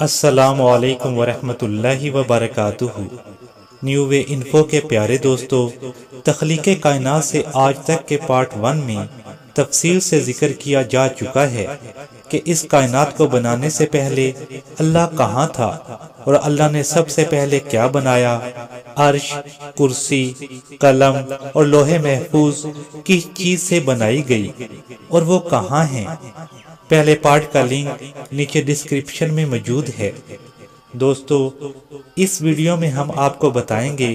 السلام علیکم ورحمۃ اللہ وبرکاتہ۔ نیو وے انفو کے پیارے دوستو، تخلیق کائنات سے آج تک کے پارٹ 1 میں تفصیل سے ذکر کیا جا چکا ہے کہ اس کائنات کو بنانے سے پہلے اللہ کہاں تھا اور اللہ نے سب سے پہلے کیا بنایا۔ عرش، کرسی، قلم اور لوح محفوظ کس چیز سے بنائی گئی اور وہ کہاں ہیں؟ پہلے پارٹ کا لنک نیچے ڈسکرپشن میں موجود ہے۔ دوستو، اس ویڈیو میں ہم آپ کو بتائیں گے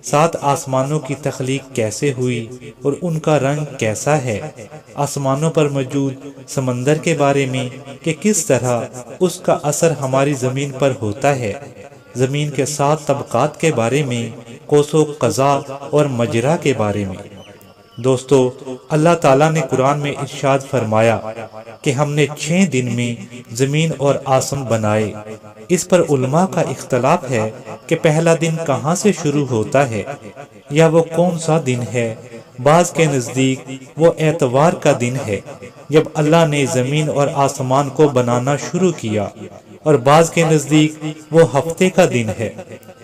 7 آسمانوں کی تخلیق کیسے ہوئی اور ان کا رنگ کیسا ہے، آسمانوں پر موجود سمندر کے بارے میں کہ کس طرح اس کا اثر ہماری زمین پر ہوتا ہے، زمین کے 7 طبقات کے بارے میں، قوس و قزح اور مجرا کے بارے میں۔ دوستو، اللہ تعالیٰ نے قرآن میں ارشاد فرمایا کہ ہم نے 6 دن میں زمین اور آسمان بنائے۔ اس پر علماء کا اختلاف ہے کہ پہلا دن کہاں سے شروع ہوتا ہے یا وہ کون سا دن ہے۔ بعض کے نزدیک وہ اتوار کا دن ہے جب اللہ نے زمین اور آسمان کو بنانا شروع کیا، اور بعض کے نزدیک وہ ہفتے کا دن ہے۔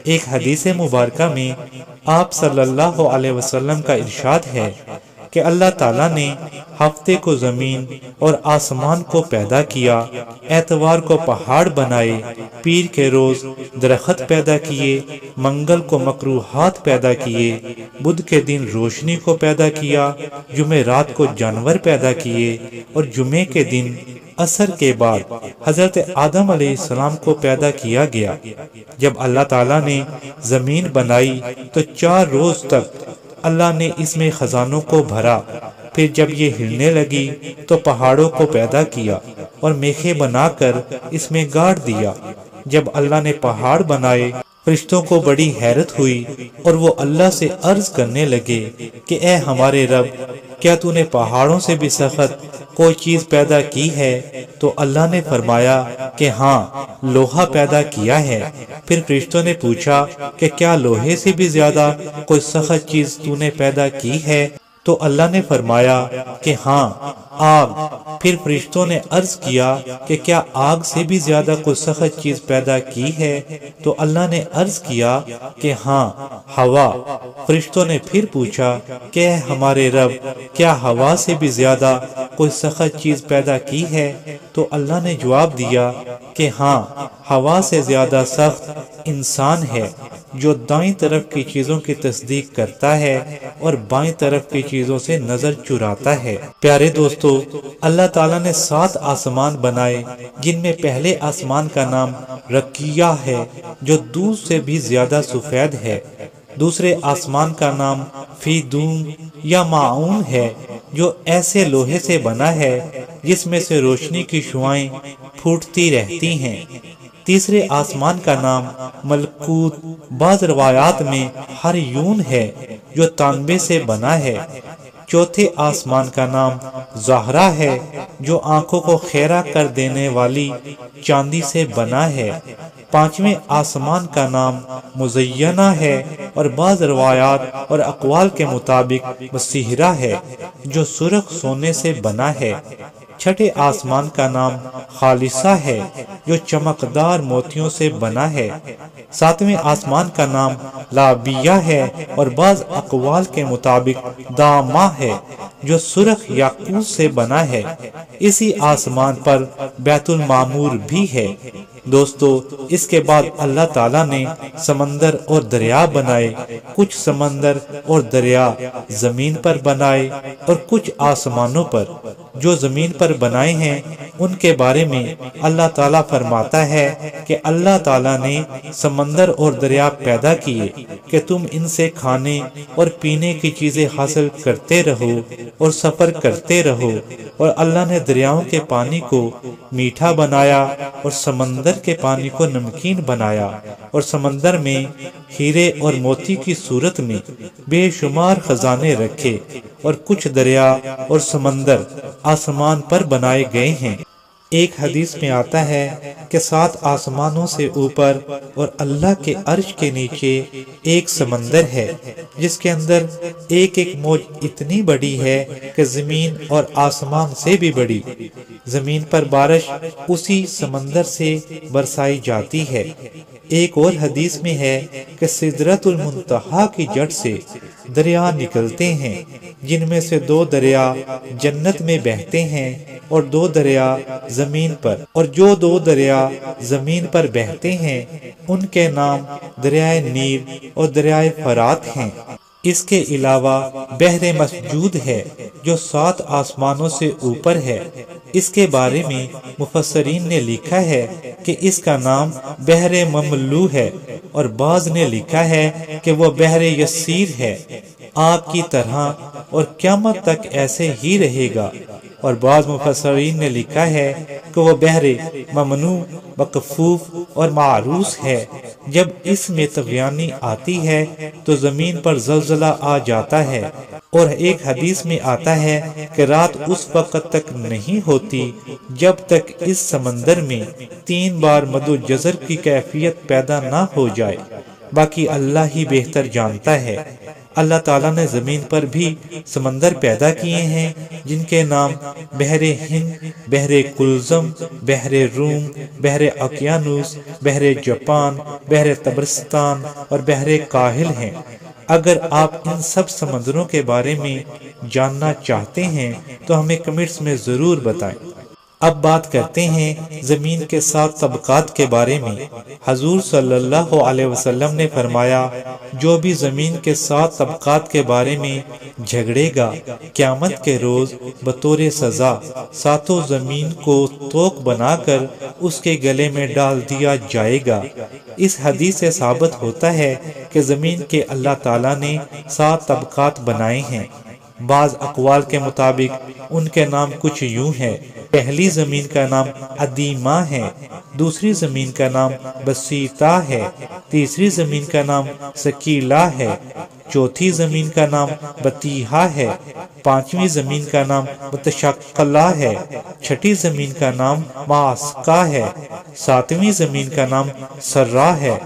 ایک حدیث مبارکہ میں آپ صلی اللہ علیہ وسلم کا ارشاد ہے کہ اللہ تعالیٰ نے ہفتے کو زمین اور آسمان کو پیدا کیا، اتوار کو پہاڑ بنائے، پیر کے روز درخت پیدا کیے، منگل کو مکروہات پیدا کیے، بدھ کے دن روشنی کو پیدا کیا، جمعرات کو جانور پیدا کیے، اور جمعے کے دن عصر کے بعد حضرت آدم علیہ السلام کو پیدا کیا گیا۔ جب اللہ تعالیٰ نے زمین بنائی تو 4 روز تک اللہ نے اس میں خزانوں کو بھرا، پھر جب یہ ہلنے لگی تو پہاڑوں کو پیدا کیا اور میخیں بنا کر اس میں گاڑ دیا۔ جب اللہ نے پہاڑ بنائے، فرشتوں کو بڑی حیرت ہوئی اور وہ اللہ سے عرض کرنے لگے کہ اے ہمارے رب، کیا تو نے پہاڑوں سے بھی سخت کوئی چیز پیدا کی ہے؟ تو اللہ نے فرمایا کہ ہاں، لوہا پیدا کیا ہے۔ پھر فرشتوں نے پوچھا کہ کیا لوہے سے بھی زیادہ کوئی سخت چیز تو نے پیدا کی ہے؟ تو اللہ نے فرمایا کہ ہاں، آگ۔ پھر فرشتوں نے عرض کیا کہ کیا آگ سے بھی زیادہ کوئی سخت چیز پیدا کی ہے؟ تو اللہ نے عرض کیا کہ ہاں، ہوا۔ فرشتوں نے پھر پوچھا کہ اے ہمارے رب، کیا ہوا سے بھی زیادہ کوئی سخت چیز پیدا کی ہے؟ تو اللہ نے جواب دیا کہ ہاں، ہوا سے زیادہ سخت انسان ہے، جو دائیں طرف کی چیزوں کی تصدیق کرتا ہے اور بائیں طرف کی چیزوں سے نظر چراتا ہے۔ پیارے دوستو، اللہ تعالیٰ نے 7 آسمان بنائے، جن میں پہلے آسمان کا نام رقیہ ہے، جو دودھ سے بھی زیادہ سفید ہے۔ دوسرے آسمان کا نام فیدون یا معون ہے، جو ایسے لوہے سے بنا ہے جس میں سے روشنی کی شعاعیں پھوٹتی رہتی ہیں۔ تیسرے آسمان کا نام ملکوت، بعض روایات میں ہریون ہے، جو تانبے سے بنا ہے۔ چوتھے آسمان کا نام زہرہ ہے، جو آنکھوں کو خیرہ کر دینے والی چاندی سے بنا ہے۔ پانچویں آسمان کا نام مزینہ ہے، اور بعض روایات اور اقوال کے مطابق مسحرہ ہے، جو سرخ سونے سے بنا ہے۔ چھٹے آسمان کا نام خالصہ ہے، جو چمکدار موتیوں سے بنا ہے۔ ساتویں آسمان کا نام لابیہ ہے، اور بعض اقوال کے مطابق دامہ ہے، جو سرخ یاقوت سے بنا ہے۔ اسی آسمان پر بیت المعمور بھی ہے۔ دوستو، اس کے بعد اللہ تعالیٰ نے سمندر اور دریا بنائے۔ کچھ سمندر اور دریا زمین پر بنائے اور کچھ آسمانوں پر۔ جو زمین پر بنائے ہیں ان کے بارے میں اللہ تعالیٰ فرماتا ہے کہ اللہ تعالیٰ نے سمندر اور دریا پیدا کیے کہ تم ان سے کھانے اور پینے کی چیزیں حاصل کرتے رہو اور سفر کرتے رہو۔ اور اللہ نے دریاؤں کے پانی کو میٹھا بنایا اور سمندر کے پانی کو نمکین بنایا، اور سمندر میں ہیرے اور موتی کی صورت میں بے شمار خزانے رکھے، اور کچھ دریا اور سمندر آسمان پر بنائے گئے ہیں۔ ایک حدیث میں آتا ہے کہ 7 آسمانوں سے اوپر اور اللہ کے عرش کے نیچے ایک سمندر ہے جس کے اندر ایک ایک موج اتنی بڑی ہے کہ زمین اور آسمان سے بھی بڑی۔ زمین پر بارش اسی سمندر سے برسائی جاتی ہے۔ ایک اور حدیث میں ہے کہ سدرۃ المنتہا کی جڑ سے دریا نکلتے ہیں، جن میں سے 2 دریا جنت میں بہتے ہیں اور 2 دریا زمین پر، اور جو 2 دریا زمین پر بہتے ہیں ان کے نام دریائے نیل اور دریائے فرات ہیں۔ اس کے علاوہ بحر مسجود ہے جو 7 آسمانوں سے اوپر ہے۔ اس کے بارے میں مفسرین نے لکھا ہے کہ اس کا نام بحر مملو ہے، اور بعض نے لکھا ہے کہ وہ بحر یسیر ہے، آگ کی طرح، اور قیامت تک ایسے ہی رہے گا، اور بعض مفسرین نے لکھا ہے کہ وہ بحر ممنوع، مکفوف اور معروس ہے۔ جب اس میں طغیانی آتی ہے تو زمین پر زلزلہ آ جاتا ہے، اور ایک حدیث میں آتا ہے کہ رات اس وقت تک نہیں ہوتی جب تک اس سمندر میں 3 بار مد و جزر کی کیفیت پیدا نہ ہو جائے۔ باقی اللہ ہی بہتر جانتا ہے۔ اللہ تعالیٰ نے زمین پر بھی سمندر پیدا کیے ہیں جن کے نام بحر ہند، بحر کلزم، بحر روم، بحر اوقیانوس، بحر جاپان، بحر تبرستان اور بحر کاہل ہیں۔ اگر آپ ان سب سمندروں کے بارے میں جاننا چاہتے ہیں تو ہمیں کمنٹس میں ضرور بتائیں۔ اب بات کرتے ہیں زمین کے 7 طبقات کے بارے میں۔ حضور صلی اللہ علیہ وسلم نے فرمایا، جو بھی زمین کے 7 طبقات کے بارے میں جھگڑے گا، قیامت کے روز بطور سزا 7 زمین کو توق بنا کر اس کے گلے میں ڈال دیا جائے گا۔ اس حدیث سے ثابت ہوتا ہے کہ زمین کے اللہ تعالیٰ نے 7 طبقات بنائے ہیں۔ بعض اقوال کے مطابق ان کے نام کچھ یوں ہیں: پہلی زمین کا نام ادیمہ ہے، دوسری زمین کا نام بسیطہ ہے، تیسری زمین کا نام سکیلہ ہے، چوتھی زمین کا نام بطیحہ ہے، پانچویں زمین کا نام متشقلہ ہے، چھٹی زمین کا نام ماسکا ہے، ساتویں زمین کا نام سرا ہے۔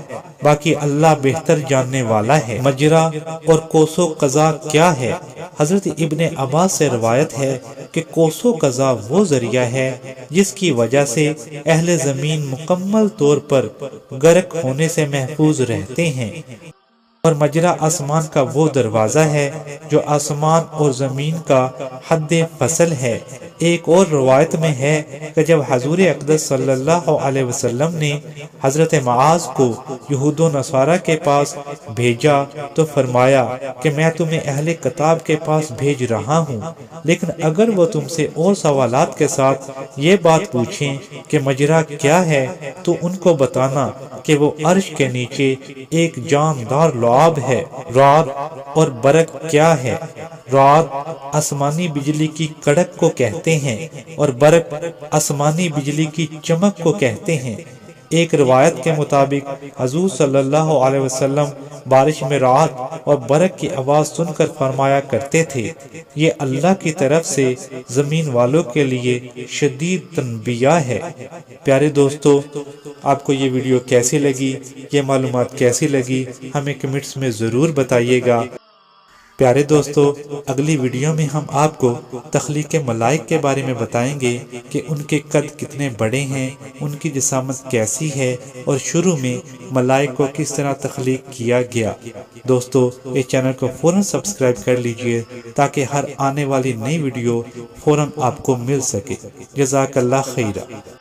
باقی اللہ بہتر جاننے والا ہے۔ مجرا اور کوس و قزا کیا ہے؟ حضرت ابن عباس سے روایت ہے کہ کوس و قزا وہ ذریعہ ہے جس کی وجہ سے اہل زمین مکمل طور پر غرق ہونے سے محفوظ رہتے ہیں، اور مجرا آسمان کا وہ دروازہ ہے جو آسمان اور زمین کا حد فصل ہے۔ ایک اور روایت میں ہے کہ جب حضور اقدس صلی اللہ علیہ وسلم نے حضرت معاذ کو یہود و نصارہ کے پاس بھیجا تو فرمایا کہ میں تمہیں اہل کتاب کے پاس بھیج رہا ہوں، لیکن اگر وہ تم سے اور سوالات کے ساتھ یہ بات پوچھیں کہ مجرا کیا ہے تو ان کو بتانا کہ وہ عرش کے نیچے ایک جاندار لعاب ہے۔ رعد اور برق کیا ہے؟ رعد آسمانی بجلی کی کڑک کو کہتے ہیں، اور برق آسمانی بجلی کی چمک کو کہتے ہیں۔ ایک روایت کے مطابق حضور صلی اللہ علیہ وسلم بارش میں رعد اور برق کی آواز سن کر فرمایا کرتے تھے، یہ اللہ کی طرف سے زمین والوں کے لیے شدید تنبیہ ہے۔ پیارے دوستو، آپ کو یہ ویڈیو کیسی لگی، یہ معلومات کیسی لگی، ہمیں کمنٹس میں ضرور بتائیے گا۔ پیارے دوستو، اگلی ویڈیو میں ہم آپ کو تخلیق ملائک کے بارے میں بتائیں گے کہ ان کے قد کتنے بڑے ہیں، ان کی جسامت کیسی ہے، اور شروع میں ملائک کو کس طرح تخلیق کیا گیا۔ دوستو، اس چینل کو فوراً سبسکرائب کر لیجئے تاکہ ہر آنے والی نئی ویڈیو فوراً آپ کو مل سکے۔ جزاک اللہ خیرہ۔